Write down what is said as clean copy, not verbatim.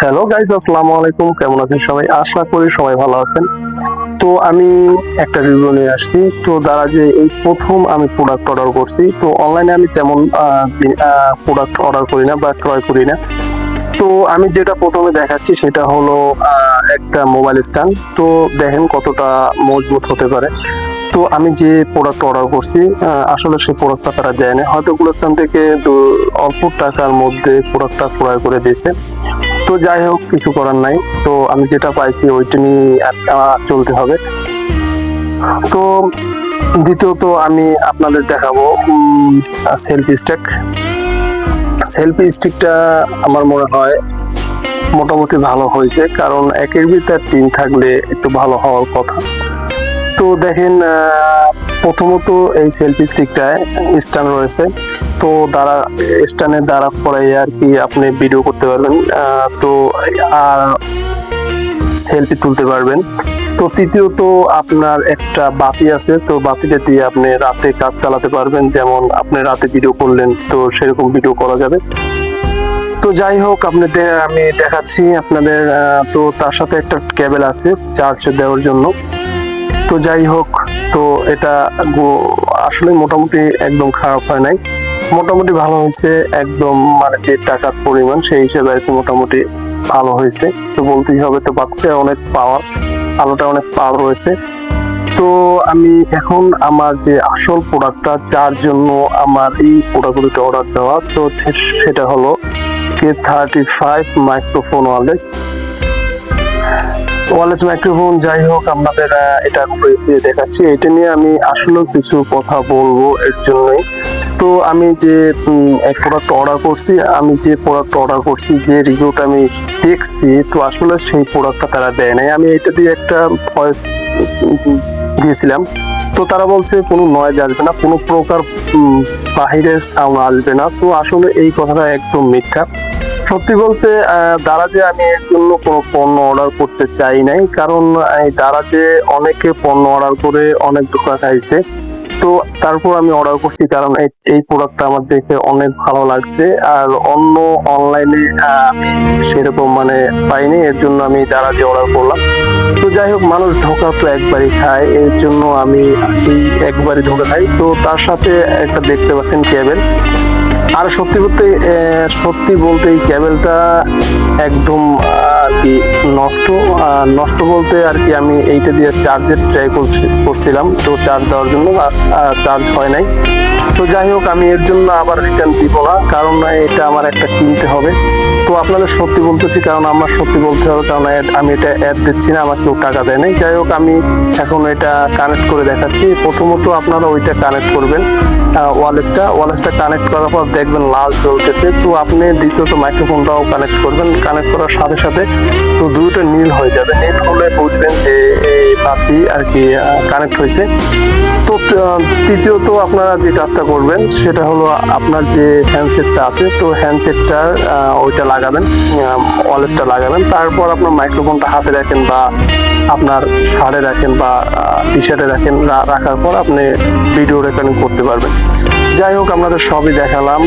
Hello guys, আসসালামু আলাইকুম। কেমন আছেন সবাই? আশা করি সবাই ভালো আছেন। তো আমি একটা রিভিউ নিয়ে আসছি। তো দ্বারা যে এই প্রথম আমি প্রোডাক্ট অর্ডার করছি। তো অনলাইনে আমি তেমন প্রোডাক্ট অর্ডার করি না বা ক্রয় করি না। তো আমি যেটা প্রথমে দেখাচ্ছি সেটা হলো একটা মোবাইল স্ট্যান্ড। তো দেখেন কতটা মজবুত হতে পারে। তো আমি যে প্রোডাক্ট অর্ডার করছি আসলে সেই প্রোডাক্টটা তারা দেয় না, হয়তো গুলিস্তান থেকে অল্প টাকার মধ্যে প্রোডাক্টটা ক্রয় করে দিয়েছে। তো যাই হোক, কিছু করার নাই। তো আমি যেটা পাইছি ওইটা নিয়ে চলতে হবে। তো দ্বিতীয়ত আমি আপনাদের দেখাবো সেলফি স্টিক। সেলফি স্টিকটা আমার মনে হয় মোটামুটি ভালো হয়েছে, কারণ একের ভিতর 3 থাকলে একটু ভালো হওয়ার কথা। তো দেখেন, প্রথমত এই সেলফি স্টিকটায় স্ট্যান্ড রয়েছে। তো স্ট্যান্ডের দ্বারা পরে আর কি আপনি ভিডিও করতে পারবেন, তো আর সেলফি তুলতে পারবেন। তো তৃতীয়ত আপনার একটা বাতি আছে, তো বাতিটা দিয়ে আপনি রাতে কাজ চালাতে পারবেন, যেমন আপনি রাতে ভিডিও করলেন তো সেরকম ভিডিও করা যাবে। তো যাই হোক, আমি দেখাচ্ছি আপনাদের। তো তার সাথে একটা কেবল আছে চার্জ দেওয়ার জন্য। তো যাই হোক, তো এটা আসলে মোটামুটি একদম খারাপ হয় নাই, মোটামুটি ভালো হয়েছে। একদম মানে যে টাকার পরিমাণ সেই হিসেবে আর কি মোটামুটি ভালো হয়েছে, তো বলতেই হবে। তো বাতিটা অনেক পাওয়ার, আলোটা অনেক পাওয়ার রয়েছে। তো আমি এখন আমার যে আসল প্রোডাক্টটা, যার জন্য আমার এই প্রোডাক্টগুলোতে অর্ডার দেওয়া, তো সেটা হলো K35 মাইক্রোফোন ওয়ারলেস মাইক্রোফোন। যাই হোক, আপনাদের এটা দেখাচ্ছি। এটা নিয়ে আমি আসলে কিছু কথা বলবো এর জন্যই। তো আমি যে প্রোডাক্ট অর্ডার করছি, যে রিভিউটা আমি দেখছি, তো আসলে সেই প্রোডাক্টটা তারা দেয় নাই। আমি এটা দিয়ে একটা ভয়েস দিয়েছিলাম। তো তারা বলছে কোনো নয়েজ আসবে না, কোনো প্রকার বাহিরের সাউন্ড আসবে না। তো আসলে এই কথাটা একদম মিথ্যা। সত্যি বলতে দারাজে আমি এর জন্য কোনো পণ্য অর্ডার করতে চাই নাই, কারণ এই দারাজে অনেকে পণ্য অর্ডার করে অনেক ধোঁকা খাইছে। তো তারপর আমি অর্ডার করছি, কারণ এই প্রোডাক্টটা আমার দেখে অনেক ভালো লাগছে। আর অন্য অনলাইনে আমি সেরকম মানে পাইনি, এর জন্য আমি দারাজে অর্ডার করলাম। তো যাই হোক, মানুষ ধোঁকা তো একবারই খায়, এর জন্য আমি এই একবারই ধোঁকা খাই। তো তার সাথে একটা দেখতে পাচ্ছেন কেবল। আর সত্যি বলতে এই কেবলটা একদম আর কি নষ্ট বলতে আর কি। আমি এইটা দিয়ে চার্জের ট্রাই করছিলাম, তো চার্জ দেওয়ার জন্য চার্জ হয় নাই। তো যাই হোক, আমি এর জন্য আবার রিটার্ন দিব না, কারণ এটা আমার একটা কিনতে হবে। তো আপনাদের সত্যি বলতেছি, কারণ আমার সত্যি বলতে হবে, কারণ আমি এটা অ্যাড দিচ্ছি না, আমার কেউ টাকা দেয় নাই। যাই হোক, আমি এখন এটা কানেক্ট করে দেখাচ্ছি। প্রথমত আপনারা ওইটা কানেক্ট করবেন, ওয়ারলেসটা কানেক্ট করার পর দেখবেন লাল জ্বলতেছে। তো আপনি দ্বিতীয়ত মাইক্রোফোনটাও কানেক্ট করবেন। কানেক্ট করার সাথে সাথে তো দুটো নীল হয়ে যাবে, নীল হলে বুঝবেন যে এই বাতি আর কি কানেক্ট হয়েছে। তো তৃতীয়ত আপনারা যে কাজটা করবেন সেটা হলো আপনার যে হ্যান্ডসেটটা আছে, তো হ্যান্ডসেটটার ওইটা লাগাবেন, ওয়ারলেসটা লাগাবেন। তারপর আপনার মাইক্রোফোনটা হাতে রাখেন বা আপনার শার্টে রাখেন বা টি শার্টে রাখেন, রাখার পর আপনি ভিডিও রেকর্ডিং করতে পারবেন। যাই হোক, আপনাদের সবই দেখালাম।